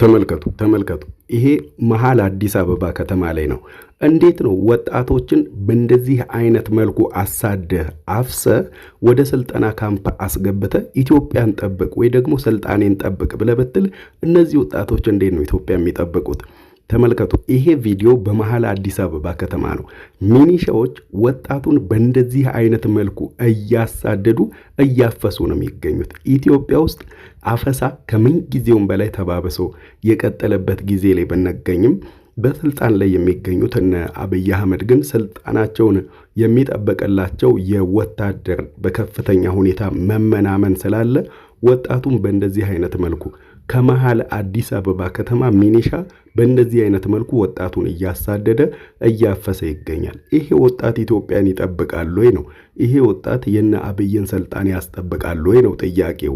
ተመልከቱ ይሄ መሃል አዲስ አበባ ከተማ ላይ ነው። እንዴት ነው ወጣቶችን በእንደዚህ አይነት መልኩ አሳደህ አፍሰህ ወደ ስልጠና ካምፕ አስገብተህ ኢትዮጵያን ጠብቅ ወይ ደግሞ ስልጣኔን ጠብቅ ብለህ ብትል እነዚህ ወጣቶች እንዴት ነው ኢትዮጵያ የሚጠብቁት? ተመልከቱ ይሄ ቪዲዮ በመሃል አዲስ አበባ ከተማ ነው። ሚኒሻዎች ወጣቱን በእንደዚህ አይነት መልኩ እያሳደዱ እያፈሱ ነው የሚገኙት። ኢትዮጵያ ውስጥ አፈሳ ከምን ጊዜውም በላይ ተባብሶ የቀጠለበት ጊዜ ላይ ብንገኝም በስልጣን ላይ የሚገኙት እነ አብይ አህመድ ግን ስልጣናቸውን የሚጠበቅላቸው የወታደር በከፍተኛ ሁኔታ መመናመን ስላለ ወጣቱን በእንደዚህ አይነት መልኩ ከመሃል አዲስ አበባ ከተማ ሚኒሻ በእንደዚህ አይነት መልኩ ወጣቱን እያሳደደ እያፈሰ ይገኛል። ይሄ ወጣት ኢትዮጵያን ይጠብቃል ወይ ነው? ይሄ ወጣት የነ አብይን ስልጣን ያስጠብቃል ወይ ነው ጥያቄው።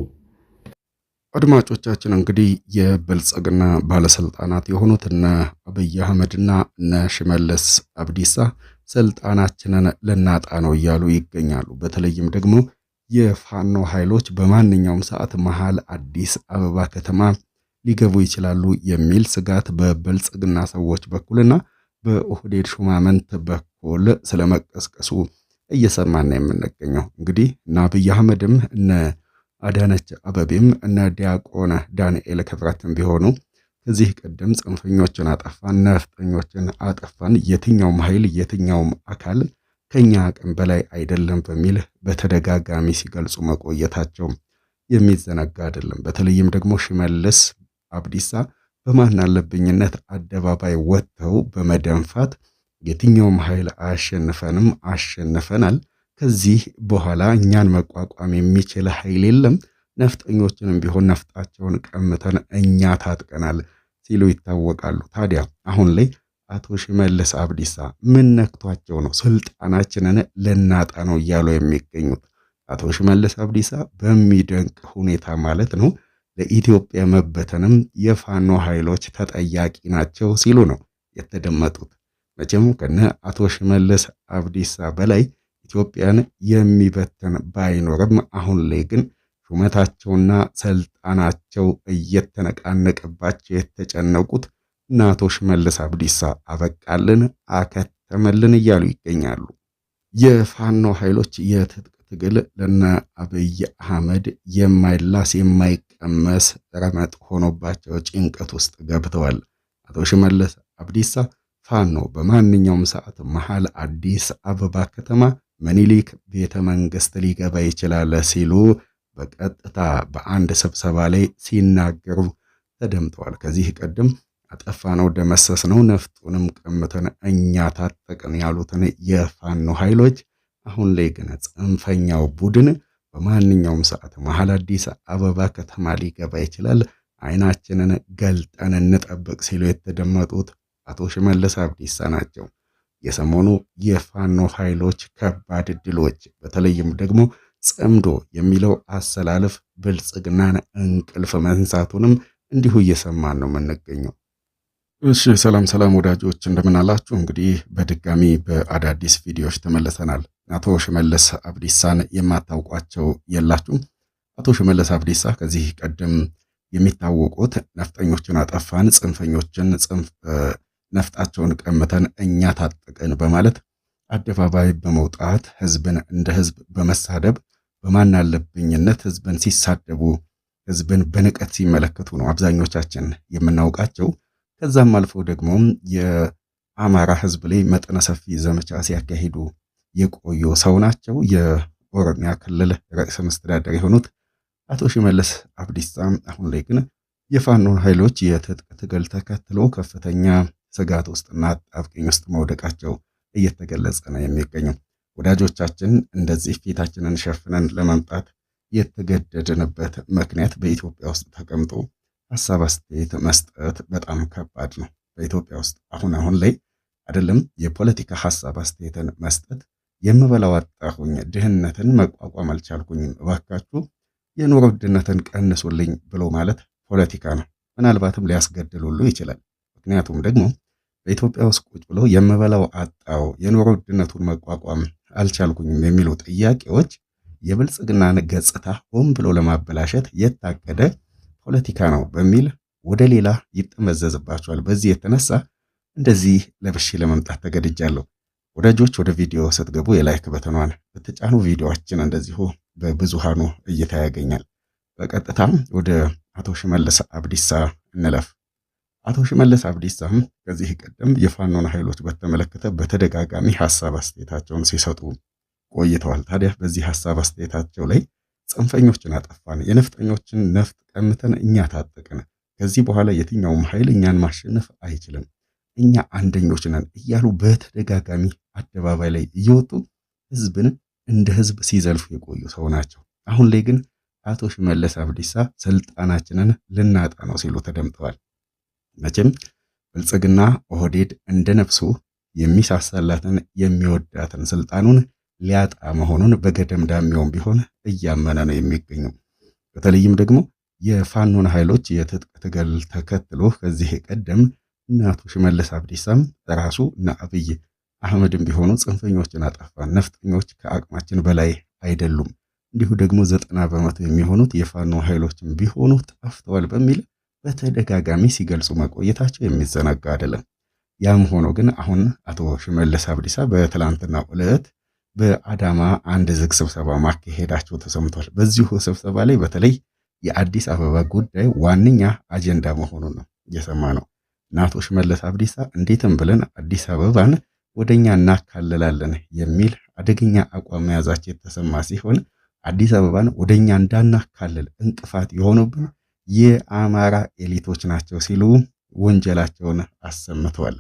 አድማጮቻችን እንግዲህ የብልጽግና ባለስልጣናት የሆኑት እነ አብይ አህመድና እነ ሽመልስ አብዲሳ ስልጣናችንን ልናጣ ነው እያሉ ይገኛሉ። በተለይም ደግሞ የፋኖ ኃይሎች በማንኛውም ሰዓት መሃል አዲስ አበባ ከተማ ሊገቡ ይችላሉ የሚል ስጋት በብልጽግና ሰዎች በኩልና በኦህዴድ ሹማምንት በኩል ስለመቀስቀሱ እየሰማን ነው የምንገኘው። እንግዲህ እነ አብይ አህመድም እነ አዳነች አበቤም እነ ዲያቆን ዳንኤል ክብረትም ቢሆኑ ከዚህ ቀደም ጽንፈኞችን አጠፋን፣ ነፍጠኞችን አጠፋን፣ የትኛውም ኃይል የትኛውም አካል ከኛ አቅም በላይ አይደለም በሚል በተደጋጋሚ ሲገልጹ መቆየታቸው የሚዘነጋ አይደለም። በተለይም ደግሞ ሽመልስ አብዲሳ በማን አለብኝነት አደባባይ ወጥተው በመደንፋት የትኛውም ኃይል አያሸንፈንም፣ አሸንፈናል፣ ከዚህ በኋላ እኛን መቋቋም የሚችል ኃይል የለም፣ ነፍጠኞችንም ቢሆን ነፍጣቸውን ቀምተን እኛ ታጥቀናል ሲሉ ይታወቃሉ። ታዲያ አሁን ላይ አቶ ሽመልስ አብዲሳ ምን ነክቷቸው ነው ስልጣናችንን ልናጣ ነው እያሉ የሚገኙት? አቶ ሽመልስ አብዲሳ በሚደንቅ ሁኔታ ማለት ነው ለኢትዮጵያ መበተንም የፋኖ ኃይሎች ተጠያቂ ናቸው ሲሉ ነው የተደመጡት። መቼም ከነ አቶ ሽመልስ አብዲሳ በላይ ኢትዮጵያን የሚበተን ባይኖርም አሁን ላይ ግን ሹመታቸውና ስልጣናቸው እየተነቃነቀባቸው የተጨነቁት እና አቶ ሽመልስ አብዲሳ አበቃልን አከተመልን እያሉ ይገኛሉ። የፋኖ ኃይሎች የትጥቅ ትግል ለነ አብይ አህመድ የማይላስ የማይቀመስ ረመጥ ሆኖባቸው ጭንቀት ውስጥ ገብተዋል። አቶ ሽመልስ አብዲሳ ፋኖ በማንኛውም ሰዓት መሃል አዲስ አበባ ከተማ ምኒልክ ቤተ መንግስት ሊገባ ይችላል ሲሉ በቀጥታ በአንድ ስብሰባ ላይ ሲናገሩ ተደምጠዋል። ከዚህ ቀደም አጠፋነው፣ ደመሰስነው፣ ነፍጡንም ቀምተን እኛ ታጠቅን ያሉትን የፋኖ ኃይሎች አሁን ላይ ግን ጽንፈኛው ቡድን በማንኛውም ሰዓት መሃል አዲስ አበባ ከተማ ሊገባ ይችላል፣ አይናችንን ገልጠን እንጠብቅ ሲሉ የተደመጡት አቶ ሽመልስ አብዲሳ ናቸው። የሰሞኑ የፋኖ ኃይሎች ከባድ ድሎች በተለይም ደግሞ ጽምዶ የሚለው አሰላለፍ ብልጽግናን እንቅልፍ መንሳቱንም እንዲሁ እየሰማን ነው የምንገኘው። እሺ ሰላም ወዳጆች እንደምን አላችሁ? እንግዲህ በድጋሚ በአዳዲስ ቪዲዮዎች ተመልሰናል። አቶ ሽመልስ አብዲሳን የማታውቋቸው የላችሁም። አቶ ሽመልስ አብዲሳ ከዚህ ቀደም የሚታወቁት ነፍጠኞችን አጠፋን፣ ጽንፈኞችን ነፍጣቸውን ቀምተን እኛ ታጠቅን በማለት አደባባይ በመውጣት ህዝብን እንደ ህዝብ በመሳደብ በማናለብኝነት ህዝብን ሲሳደቡ ህዝብን በንቀት ሲመለከቱ ነው አብዛኞቻችን የምናውቃቸው። ከዛም አልፎ ደግሞ የአማራ ህዝብ ላይ መጠነ ሰፊ ዘመቻ ሲያካሂዱ የቆዩ ሰው ናቸው። የኦሮሚያ ክልል ርዕሰ መስተዳድር የሆኑት አቶ ሽመልስ አብዲሳ አሁን ላይ ግን የፋኖ ኃይሎች የትጥቅ ትግል ተከትሎ ከፍተኛ ስጋት ውስጥና አጣብቂኝ ውስጥ መውደቃቸው እየተገለጸ ነው የሚገኘው። ወዳጆቻችን እንደዚህ ፊታችንን ሸፍነን ለመምጣት የተገደድንበት ምክንያት በኢትዮጵያ ውስጥ ተቀምጦ ሐሳብ አስተያየት መስጠት በጣም ከባድ ነው። በኢትዮጵያ ውስጥ አሁን ላይ አይደለም የፖለቲካ ሐሳብ አስተያየትን መስጠት የምበላው አጣሁኝ፣ ድህነትን መቋቋም አልቻልኩኝም፣ እባካችሁ የኑሮ ውድነትን ቀንሱልኝ ብሎ ማለት ፖለቲካ ነው። ምናልባትም ሊያስገድል ሁሉ ይችላል። ምክንያቱም ደግሞ በኢትዮጵያ ውስጥ ቁጭ ብሎ የምበላው አጣው፣ የኑሮ ውድነቱን መቋቋም አልቻልኩኝም የሚሉ ጥያቄዎች የብልጽግናን ገጽታ ሆን ብሎ ለማበላሸት የታቀደ ፖለቲካ ነው በሚል ወደ ሌላ ይጠመዘዝባቸዋል። በዚህ የተነሳ እንደዚህ ለብሼ ለመምጣት ተገድጃለሁ። ወዳጆች ወደ ቪዲዮ ስትገቡ የላይክ በተኗን በተጫኑ ቪዲዮዎችን እንደዚሁ በብዙሃኑ እይታ ያገኛል። በቀጥታም ወደ አቶ ሽመልስ አብዲሳ እንለፍ። አቶ ሽመልስ አብዲሳም ከዚህ ቀደም የፋኖን ኃይሎች በተመለከተ በተደጋጋሚ ሐሳብ አስተያየታቸውን ሲሰጡ ቆይተዋል። ታዲያ በዚህ ሐሳብ አስተያየታቸው ላይ ጽንፈኞችን አጠፋን፣ የነፍጠኞችን ነፍጥ ቀምተን እኛ ታጠቅን፣ ከዚህ በኋላ የትኛውም ኃይል እኛን ማሸነፍ አይችልም፣ እኛ አንደኞች ነን እያሉ በተደጋጋሚ አደባባይ ላይ እየወጡ ህዝብን እንደ ህዝብ ሲዘልፉ የቆዩ ሰው ናቸው። አሁን ላይ ግን አቶ ሽመልስ አብዲሳ ስልጣናችንን ልናጣ ነው ሲሉ ተደምጠዋል። መቼም ብልጽግና ኦህዴድ እንደ ነፍሱ የሚሳሳላትን የሚወዳትን ስልጣኑን ሊያጣ መሆኑን በገደምዳሜውም ቢሆን እያመነ ነው የሚገኘው። በተለይም ደግሞ የፋኖን ኃይሎች የትጥቅ ትግል ተከትሎ ከዚህ ቀደም አቶ ሽመልስ አብዲሳም ራሱ እና አብይ አህመድም ቢሆኑ ጽንፈኞችን አጠፋን፣ ነፍጠኞች ከአቅማችን በላይ አይደሉም፣ እንዲሁ ደግሞ 90% የሚሆኑት የፋኖ ኃይሎችም ቢሆኑ ጠፍተዋል በሚል በተደጋጋሚ ሲገልጹ መቆየታቸው የሚዘነጋ አይደለም። ያም ሆኖ ግን አሁን አቶ ሽመልስ አብዲሳ በትላንትናው ዕለት በአዳማ አንድ ዝግ ስብሰባ ማካሄዳቸው ተሰምቷል። በዚሁ ስብሰባ ላይ በተለይ የአዲስ አበባ ጉዳይ ዋነኛ አጀንዳ መሆኑን ነው እየሰማ ነው። አቶ ሽመልስ አብዲሳ እንዴትም ብለን አዲስ አበባን ወደኛ እናካልላለን የሚል አደገኛ አቋም መያዛቸው የተሰማ ሲሆን አዲስ አበባን ወደኛ እንዳናካልል እንቅፋት የሆኑብን የአማራ ኤሊቶች ናቸው ሲሉ ወንጀላቸውን አሰምተዋል።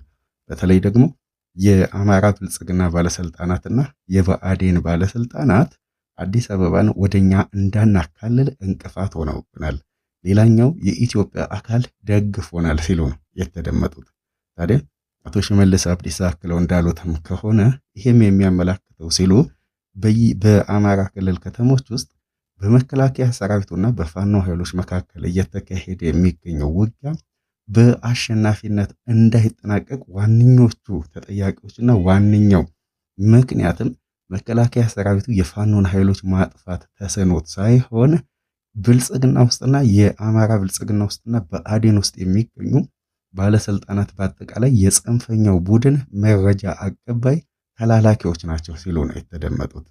በተለይ ደግሞ የአማራ ብልጽግና ባለስልጣናትና የብአዴን ባለስልጣናት አዲስ አበባን ወደኛ እንዳናካልል እንቅፋት ሆነውብናል፣ ሌላኛው የኢትዮጵያ አካል ደግፎናል ሲሉ ነው የተደመጡት። ታዲያ አቶ ሽመልስ አብዲሳ አክለው እንዳሉትም ከሆነ ይሄም የሚያመላክተው ሲሉ በአማራ ክልል ከተሞች ውስጥ በመከላከያ ሰራዊቱና በፋኖ ኃይሎች መካከል እየተካሄደ የሚገኘው ውጊያ በአሸናፊነት እንዳይጠናቀቅ ዋነኞቹ ተጠያቂዎችና ዋነኛው ምክንያትም መከላከያ ሰራዊቱ የፋኖን ኃይሎች ማጥፋት ተስኖት ሳይሆን ብልጽግና ውስጥና የአማራ ብልጽግና ውስጥና በአዴን ውስጥ የሚገኙ ባለስልጣናት በአጠቃላይ የጽንፈኛው ቡድን መረጃ አቀባይ ተላላኪዎች ናቸው ሲሉ ነው የተደመጡት።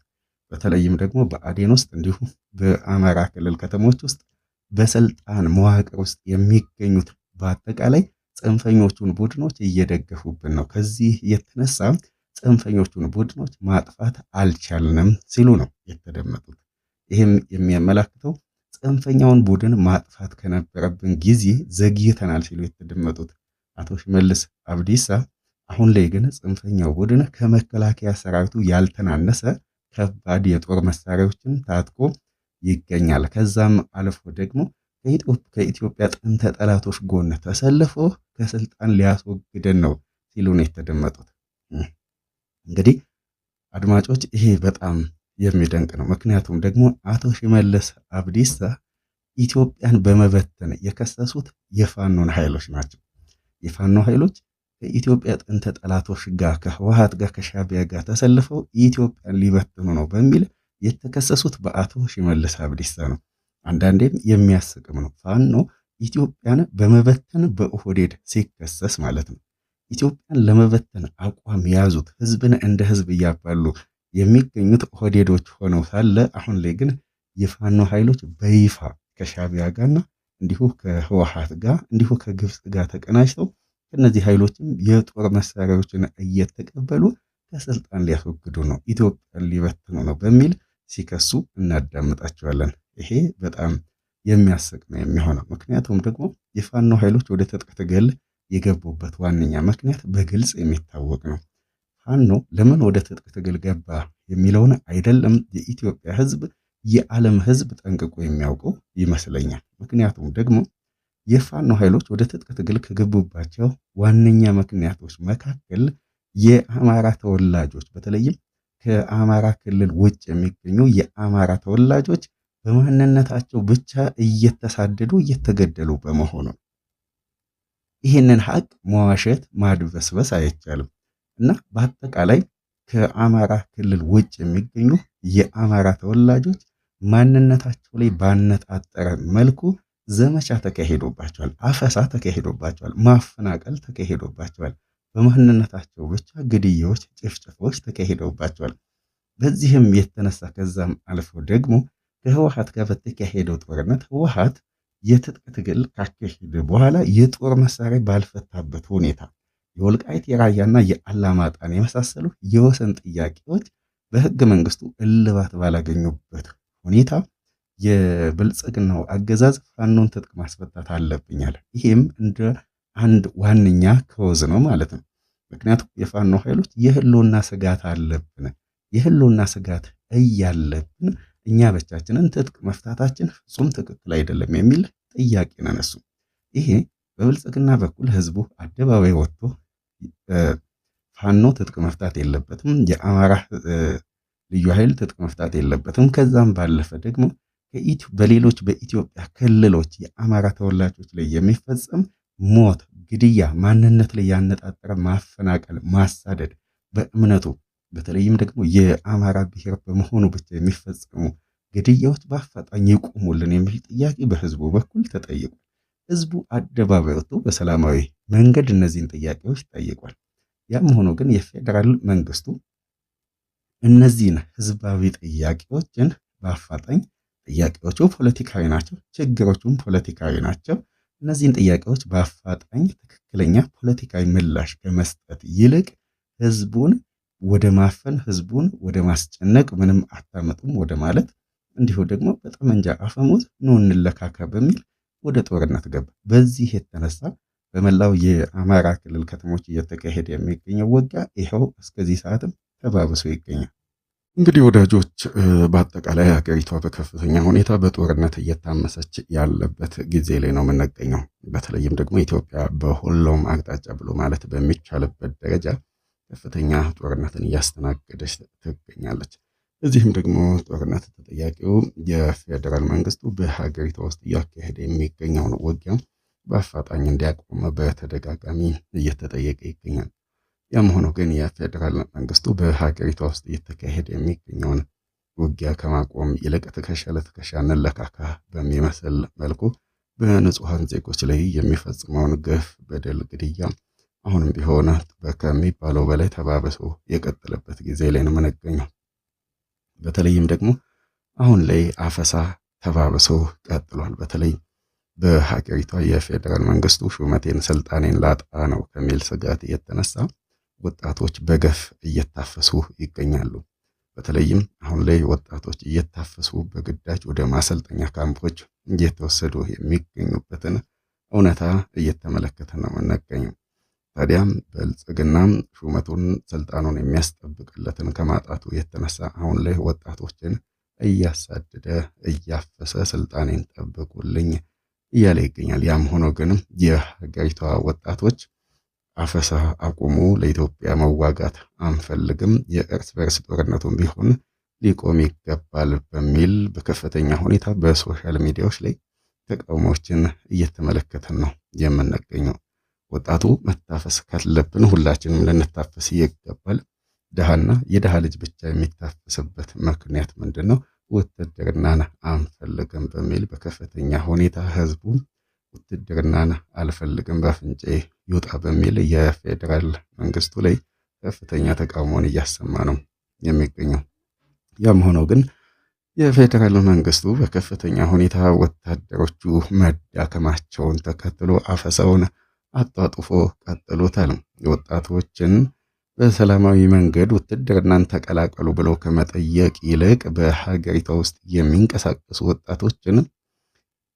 በተለይም ደግሞ በአዴን ውስጥ እንዲሁም በአማራ ክልል ከተሞች ውስጥ በስልጣን መዋቅር ውስጥ የሚገኙት በአጠቃላይ ጽንፈኞቹን ቡድኖች እየደገፉብን ነው፣ ከዚህ የተነሳ ጽንፈኞቹን ቡድኖች ማጥፋት አልቻልንም ሲሉ ነው የተደመጡት። ይህም የሚያመላክተው ጽንፈኛውን ቡድን ማጥፋት ከነበረብን ጊዜ ዘግይተናል ሲሉ የተደመጡት አቶ ሽመልስ አብዲሳ አሁን ላይ ግን ጽንፈኛው ቡድን ከመከላከያ ሰራዊቱ ያልተናነሰ ከባድ የጦር መሳሪያዎችን ታጥቆ ይገኛል፣ ከዛም አልፎ ደግሞ ከኢትዮጵያ ጥንተ ጠላቶች ጎን ተሰልፎ ከስልጣን ሊያስወግደን ነው ሲሉ ነው የተደመጡት። እንግዲህ አድማጮች ይሄ በጣም የሚደንቅ ነው። ምክንያቱም ደግሞ አቶ ሽመልስ አብዲሳ ኢትዮጵያን በመበተን የከሰሱት የፋኖን ኃይሎች ናቸው። የፋኖ ኃይሎች ከኢትዮጵያ ጥንተ ጠላቶች ጋር ከህወሓት ጋር ከሻቢያ ጋር ተሰልፈው ኢትዮጵያን ሊበትኑ ነው በሚል የተከሰሱት በአቶ ሽመልስ አብዲሳ ነው። አንዳንዴም የሚያስቅም ነው። ፋኖ ኢትዮጵያን በመበተን በኦህዴድ ሲከሰስ ማለት ነው። ኢትዮጵያን ለመበተን አቋም የያዙት ህዝብን እንደ ህዝብ እያባሉ የሚገኙት ኦህዴዶች ሆነው ሳለ አሁን ላይ ግን የፋኖ ኃይሎች በይፋ ከሻቢያ ጋርና እንዲሁ ከህወሓት ጋር እንዲሁ ከግብጽ ጋር ተቀናጅተው ከነዚህ ኃይሎችም የጦር መሳሪያዎችን እየተቀበሉ ከስልጣን ሊያስወግዱ ነው፣ ኢትዮጵያን ሊበትኑ ነው በሚል ሲከሱ እናዳምጣቸዋለን። ይሄ በጣም የሚያስቅ ነው የሚሆነው። ምክንያቱም ደግሞ የፋኖ ኃይሎች ወደ ትጥቅ ትግል የገቡበት ዋነኛ ምክንያት በግልጽ የሚታወቅ ነው። ፋኖ ለምን ወደ ትጥቅ ትግል ገባ የሚለውን አይደለም የኢትዮጵያ ህዝብ፣ የዓለም ህዝብ ጠንቅቆ የሚያውቀው ይመስለኛል። ምክንያቱም ደግሞ የፋኖ ኃይሎች ወደ ትጥቅ ትግል ከገቡባቸው ዋነኛ ምክንያቶች መካከል የአማራ ተወላጆች በተለይም ከአማራ ክልል ውጭ የሚገኙ የአማራ ተወላጆች በማንነታቸው ብቻ እየተሳደዱ እየተገደሉ በመሆኑ ይህንን ሀቅ መዋሸት ማድበስበስ አይቻልም እና በአጠቃላይ ከአማራ ክልል ውጭ የሚገኙ የአማራ ተወላጆች ማንነታቸው ላይ ባነጣጠረ መልኩ ዘመቻ ተካሂዶባቸዋል፣ አፈሳ ተካሂዶባቸዋል፣ ማፈናቀል ተካሂዶባቸዋል። በማንነታቸው ብቻ ግድያዎች፣ ጭፍጨፋዎች ተካሂደውባቸዋል። በዚህም የተነሳ ከዛም አልፎ ደግሞ ከህወሓት ጋር በተካሄደው ጦርነት ህወሓት የትጥቅ ትግል ካካሄደ በኋላ የጦር መሳሪያ ባልፈታበት ሁኔታ የወልቃይት የራያና የአላማጣን የመሳሰሉ የወሰን ጥያቄዎች በህገ መንግስቱ እልባት ባላገኙበት ሁኔታ የብልጽግናው አገዛዝ ፋኖን ትጥቅ ማስፈታት አለብኛል። ይሄም እንደ አንድ ዋነኛ ከወዝ ነው ማለት ነው። ምክንያቱም የፋኖ ኃይሎች የህልውና ስጋት አለብን፣ የህልውና ስጋት እያለብን እኛ ብቻችንን ትጥቅ መፍታታችን ፍጹም ትክክል አይደለም የሚል ጥያቄ ነነሱ። ይሄ በብልጽግና በኩል ህዝቡ አደባባይ ወጥቶ ፋኖ ትጥቅ መፍታት የለበትም፣ የአማራ ልዩ ኃይል ትጥቅ መፍታት የለበትም፣ ከዛም ባለፈ ደግሞ በሌሎች በኢትዮጵያ ክልሎች የአማራ ተወላጆች ላይ የሚፈጸም ሞት፣ ግድያ፣ ማንነት ላይ ያነጣጠረ ማፈናቀል፣ ማሳደድ በእምነቱ በተለይም ደግሞ የአማራ ብሔር በመሆኑ ብቻ የሚፈጸሙ ግድያዎች በአፋጣኝ ይቆሙልን የሚል ጥያቄ በህዝቡ በኩል ተጠይቋል። ህዝቡ አደባባይ ወጥቶ በሰላማዊ መንገድ እነዚህን ጥያቄዎች ጠይቋል። ያም ሆኖ ግን የፌዴራል መንግስቱ እነዚህን ህዝባዊ ጥያቄዎችን በአፋጣኝ ጥያቄዎቹ ፖለቲካዊ ናቸው፣ ችግሮቹም ፖለቲካዊ ናቸው። እነዚህን ጥያቄዎች በአፋጣኝ ትክክለኛ ፖለቲካዊ ምላሽ ከመስጠት ይልቅ ህዝቡን ወደ ማፈን፣ ህዝቡን ወደ ማስጨነቅ፣ ምንም አታመጡም ወደ ማለት እንዲሁ ደግሞ በጠመንጃ አፈሙዝ ነው እንለካካ በሚል ወደ ጦርነት ገባ። በዚህ የተነሳ በመላው የአማራ ክልል ከተሞች እየተካሄደ የሚገኘው ውጊያ ይኸው እስከዚህ ሰዓትም ተባብሶ ይገኛል። እንግዲህ ወዳጆች በአጠቃላይ ሀገሪቷ በከፍተኛ ሁኔታ በጦርነት እየታመሰች ያለበት ጊዜ ላይ ነው የምንገኘው። በተለይም ደግሞ ኢትዮጵያ በሁሉም አቅጣጫ ብሎ ማለት በሚቻልበት ደረጃ ከፍተኛ ጦርነትን እያስተናገደች ትገኛለች። እዚህም ደግሞ ጦርነት ተጠያቂው የፌዴራል መንግስቱ በሀገሪቷ ውስጥ እያካሄደ የሚገኘውን ውጊያ በአፋጣኝ እንዲያቆም በተደጋጋሚ እየተጠየቀ ይገኛል። ያም ሆኖ ግን የፌዴራል መንግስቱ በሀገሪቷ ውስጥ እየተካሄደ የሚገኘውን ውጊያ ከማቆም ይልቅ ትከሻ ለትከሻ እንለካካ በሚመስል መልኩ በንጹሐን ዜጎች ላይ የሚፈጽመውን ግፍ፣ በደል፣ ግድያ አሁንም ቢሆን ከሚባለው በላይ ተባብሶ የቀጠለበት ጊዜ ላይ ነው የምንገኘው። በተለይም ደግሞ አሁን ላይ አፈሳ ተባብሶ ቀጥሏል። በተለይ በሀገሪቷ የፌዴራል መንግስቱ ሹመቴን ስልጣኔን ላጣ ነው ከሚል ስጋት የተነሳ ወጣቶች በገፍ እየታፈሱ ይገኛሉ። በተለይም አሁን ላይ ወጣቶች እየታፈሱ በግዳጅ ወደ ማሰልጠኛ ካምፖች እየተወሰዱ የሚገኙበትን እውነታ እየተመለከተ ነው የምንገኘው። ታዲያም ብልጽግናም ሹመቱን ስልጣኑን የሚያስጠብቅለትን ከማጣቱ የተነሳ አሁን ላይ ወጣቶችን እያሳደደ እያፈሰ ስልጣኔን ጠብቁልኝ እያለ ይገኛል። ያም ሆኖ ግን የሀገሪቷ ወጣቶች አፈሳ አቁሙ፣ ለኢትዮጵያ መዋጋት አንፈልግም፣ የእርስ በርስ ጦርነቱን ቢሆን ሊቆም ይገባል በሚል በከፍተኛ ሁኔታ በሶሻል ሚዲያዎች ላይ ተቃውሞዎችን እየተመለከተን ነው የምንገኘው። ወጣቱ መታፈስ ካለብን ሁላችንም ልንታፈስ ይገባል። ድሃና የድሃ ልጅ ብቻ የሚታፈስበት ምክንያት ምንድን ነው? ውትድርናን አንፈልግም በሚል በከፍተኛ ሁኔታ ህዝቡ ውትድርናን አልፈልግም በአፍንጬ ይውጣ በሚል የፌዴራል መንግስቱ ላይ ከፍተኛ ተቃውሞን እያሰማ ነው የሚገኘው። ያም ሆኖ ግን የፌዴራል መንግስቱ በከፍተኛ ሁኔታ ወታደሮቹ መዳከማቸውን ተከትሎ አፈሳውን አጣጥፎ ቀጥሎታል። ወጣቶችን በሰላማዊ መንገድ ውትድርናን ተቀላቀሉ ብለው ከመጠየቅ ይልቅ በሀገሪቷ ውስጥ የሚንቀሳቀሱ ወጣቶችን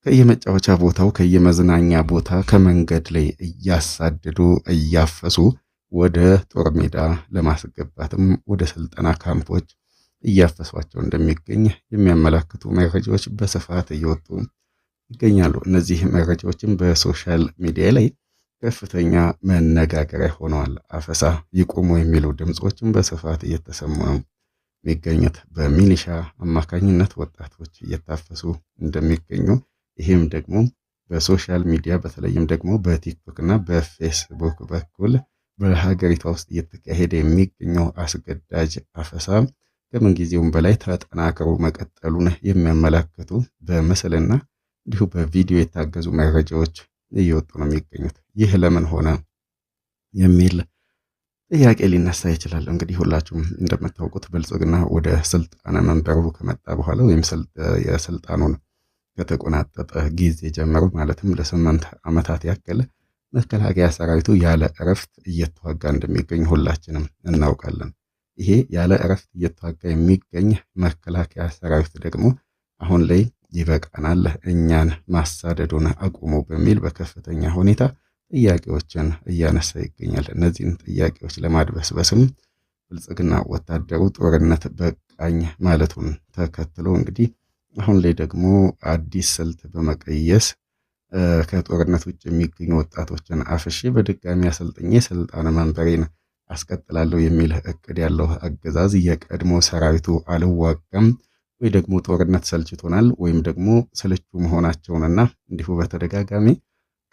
ከየመጫወቻ ቦታው ከየመዝናኛ ቦታ ከመንገድ ላይ እያሳደዱ እያፈሱ ወደ ጦር ሜዳ ለማስገባትም ወደ ስልጠና ካምፖች እያፈሷቸው እንደሚገኝ የሚያመላክቱ መረጃዎች በስፋት እየወጡ ይገኛሉ። እነዚህ መረጃዎችም በሶሻል ሚዲያ ላይ ከፍተኛ መነጋገሪያ ሆነዋል። አፈሳ ይቁሙ የሚሉ ድምጾችም በስፋት እየተሰሙ ነው የሚገኙት። በሚሊሻ አማካኝነት ወጣቶች እየታፈሱ እንደሚገኙ ይህም ደግሞ በሶሻል ሚዲያ በተለይም ደግሞ በቲክቶክ እና በፌስቡክ በኩል በሀገሪቷ ውስጥ እየተካሄደ የሚገኘው አስገዳጅ አፈሳ ከምንጊዜውም በላይ ተጠናክሮ መቀጠሉን የሚያመላክቱ በምስልና እንዲሁ በቪዲዮ የታገዙ መረጃዎች እየወጡ ነው የሚገኙት። ይህ ለምን ሆነ የሚል ጥያቄ ሊነሳ ይችላል። እንግዲህ ሁላችሁም እንደምታውቁት ብልጽግና ወደ ስልጣነ መንበሩ ከመጣ በኋላ ወይም የስልጣኑን ከተቆናጠጠ ጊዜ ጀምሮ ማለትም ለ8 ዓመታት ያክል መከላከያ ሰራዊቱ ያለ እረፍት እየተዋጋ እንደሚገኝ ሁላችንም እናውቃለን። ይሄ ያለ እረፍት እየተዋጋ የሚገኝ መከላከያ ሰራዊት ደግሞ አሁን ላይ ይበቃናል፣ እኛን ማሳደዱን አቁሙ በሚል በከፍተኛ ሁኔታ ጥያቄዎችን እያነሳ ይገኛል። እነዚህን ጥያቄዎች ለማድበስበስም ብልጽግና ወታደሩ ጦርነት በቃኝ ማለቱን ተከትሎ እንግዲህ አሁን ላይ ደግሞ አዲስ ስልት በመቀየስ ከጦርነት ውጭ የሚገኙ ወጣቶችን አፍሼ በድጋሚ አሰልጥኜ ስልጣነ መንበሬን አስቀጥላለሁ የሚል እቅድ ያለው አገዛዝ የቀድሞ ሰራዊቱ አልዋጋም ወይ ደግሞ ጦርነት ሰልችቶናል ወይም ደግሞ ስልቹ መሆናቸውንና እንዲሁ በተደጋጋሚ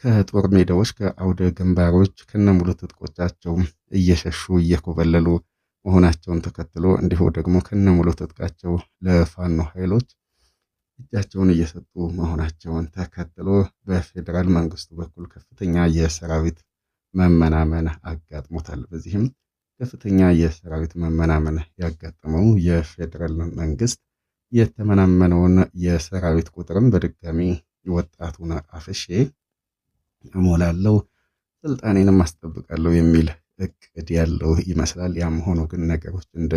ከጦር ሜዳዎች ከአውደ ግንባሮች ከነሙሉ ትጥቆቻቸው እየሸሹ እየኮበለሉ መሆናቸውን ተከትሎ እንዲሁ ደግሞ ከነሙሉ ትጥቃቸው ለፋኖ ኃይሎች እጃቸውን እየሰጡ መሆናቸውን ተከትሎ በፌዴራል መንግስቱ በኩል ከፍተኛ የሰራዊት መመናመን አጋጥሞታል። በዚህም ከፍተኛ የሰራዊት መመናመን ያጋጠመው የፌዴራል መንግስት የተመናመነውን የሰራዊት ቁጥርም በድጋሚ ወጣቱን አፍሼ እሞላለሁ፣ ስልጣኔንም አስጠብቃለሁ የሚል እቅድ ያለው ይመስላል። ያም ሆኖ ግን ነገሮች እንደ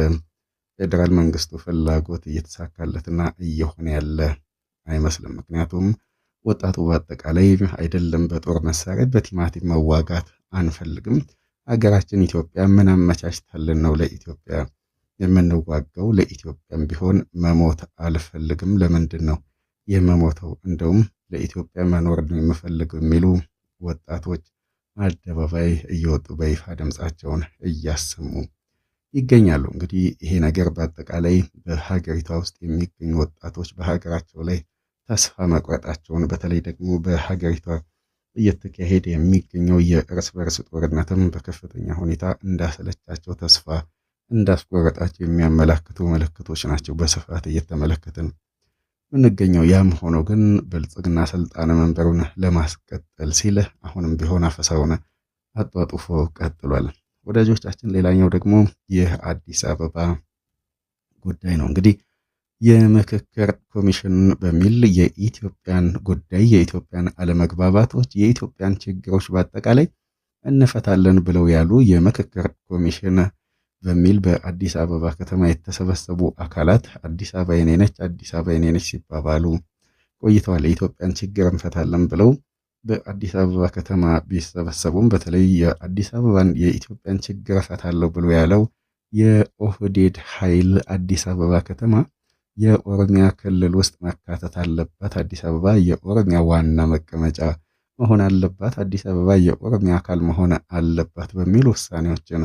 ፌዴራል መንግስቱ ፍላጎት እየተሳካለትና እየሆነ ያለ አይመስልም። ምክንያቱም ወጣቱ በአጠቃላይ አይደለም በጦር መሳሪያ በቲማቲም መዋጋት አንፈልግም፣ ሀገራችን ኢትዮጵያ ምን አመቻችታልን ነው ለኢትዮጵያ የምንዋጋው፣ ለኢትዮጵያም ቢሆን መሞት አልፈልግም፣ ለምንድን ነው የምሞተው፣ እንደውም ለኢትዮጵያ መኖር ነው የምፈልገው የሚሉ ወጣቶች አደባባይ እየወጡ በይፋ ድምጻቸውን እያሰሙ ይገኛሉ። እንግዲህ ይሄ ነገር በአጠቃላይ በሀገሪቷ ውስጥ የሚገኙ ወጣቶች በሀገራቸው ላይ ተስፋ መቁረጣቸውን በተለይ ደግሞ በሀገሪቷ እየተካሄደ የሚገኘው የእርስ በርስ ጦርነትም በከፍተኛ ሁኔታ እንዳሰለቻቸው ተስፋ እንዳስቆረጣቸው የሚያመላክቱ ምልክቶች ናቸው በስፋት እየተመለከትን የምንገኘው። ያም ሆኖ ግን ብልጽግና ስልጣነ መንበሩን ለማስቀጠል ሲል አሁንም ቢሆን አፈሳውን አጧጡፎ ቀጥሏል። ወዳጆቻችን ሌላኛው ደግሞ የአዲስ አበባ ጉዳይ ነው። እንግዲህ የምክክር ኮሚሽን በሚል የኢትዮጵያን ጉዳይ የኢትዮጵያን አለመግባባቶች የኢትዮጵያን ችግሮች በአጠቃላይ እንፈታለን ብለው ያሉ የምክክር ኮሚሽን በሚል በአዲስ አበባ ከተማ የተሰበሰቡ አካላት አዲስ አበባ የኔ ነች፣ አዲስ አበባ የኔ ነች ሲባባሉ ቆይተዋል። የኢትዮጵያን ችግር እንፈታለን ብለው በአዲስ አበባ ከተማ ቢሰበሰቡም በተለይ የአዲስ አበባን የኢትዮጵያን ችግር እፈታለሁ ብሎ ያለው የኦህዴድ ኃይል አዲስ አበባ ከተማ የኦሮሚያ ክልል ውስጥ መካተት አለባት፣ አዲስ አበባ የኦሮሚያ ዋና መቀመጫ መሆን አለባት፣ አዲስ አበባ የኦሮሚያ አካል መሆን አለባት በሚል ውሳኔዎችን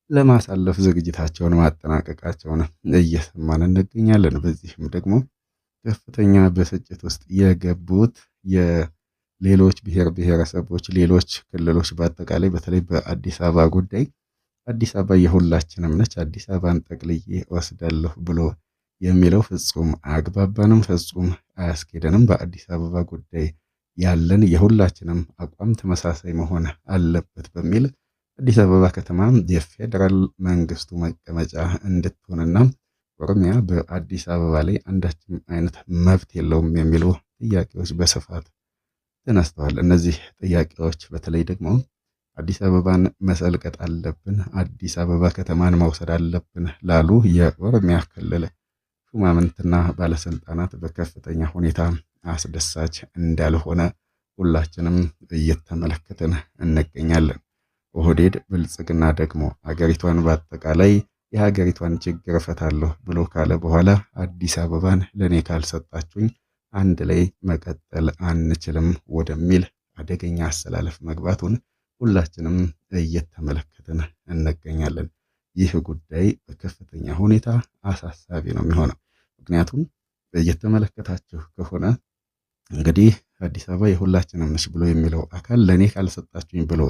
ለማሳለፍ ዝግጅታቸውን ማጠናቀቃቸውን እየሰማን እንገኛለን። በዚህም ደግሞ ከፍተኛ ብስጭት ውስጥ የገቡት የሌሎች ብሔር ብሔረሰቦች ሌሎች ክልሎች በአጠቃላይ በተለይ በአዲስ አበባ ጉዳይ አዲስ አበባ የሁላችንም ነች፣ አዲስ አበባን ጠቅልዬ ወስዳለሁ ብሎ የሚለው ፍጹም አያግባባንም፣ ፍጹም አያስኬደንም። በአዲስ አበባ ጉዳይ ያለን የሁላችንም አቋም ተመሳሳይ መሆን አለበት በሚል አዲስ አበባ ከተማ የፌዴራል መንግስቱ መቀመጫ እንድትሆንና ኦሮሚያ በአዲስ አበባ ላይ አንዳችም አይነት መብት የለውም የሚሉ ጥያቄዎች በስፋት ተነስተዋል። እነዚህ ጥያቄዎች በተለይ ደግሞ አዲስ አበባን መሰልቀጥ አለብን፣ አዲስ አበባ ከተማን መውሰድ አለብን ላሉ የኦሮሚያ ክልል ሹማምንትና ባለስልጣናት በከፍተኛ ሁኔታ አስደሳች እንዳልሆነ ሁላችንም እየተመለከትን እንገኛለን። ኦህዴድ ብልጽግና ደግሞ አገሪቷን በአጠቃላይ የሀገሪቷን ችግር እፈታለሁ ብሎ ካለ በኋላ አዲስ አበባን ለኔ ካልሰጣችሁኝ አንድ ላይ መቀጠል አንችልም ወደሚል አደገኛ አሰላለፍ መግባቱን ሁላችንም እየተመለከትን እንገኛለን። ይህ ጉዳይ በከፍተኛ ሁኔታ አሳሳቢ ነው የሚሆነው። ምክንያቱም እየተመለከታችሁ ከሆነ እንግዲህ አዲስ አበባ የሁላችንም ነች ብሎ የሚለው አካል ለኔ ካልሰጣችሁኝ ብሎ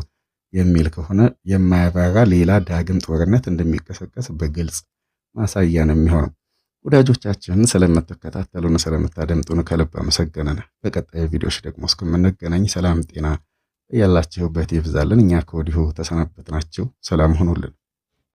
የሚል ከሆነ የማያባራ ሌላ ዳግም ጦርነት እንደሚቀሰቀስ በግልጽ ማሳያ ነው የሚሆነው። ወዳጆቻችን ስለምትከታተሉን ስለምታደምጡን ከልብ አመሰገነን። በቀጣይ ቪዲዮዎች ደግሞ እስከምንገናኝ ሰላም ጤና ያላችሁበት ይብዛልን። እኛ ከወዲሁ ተሰናበትናችሁ። ሰላም ሁኑልን።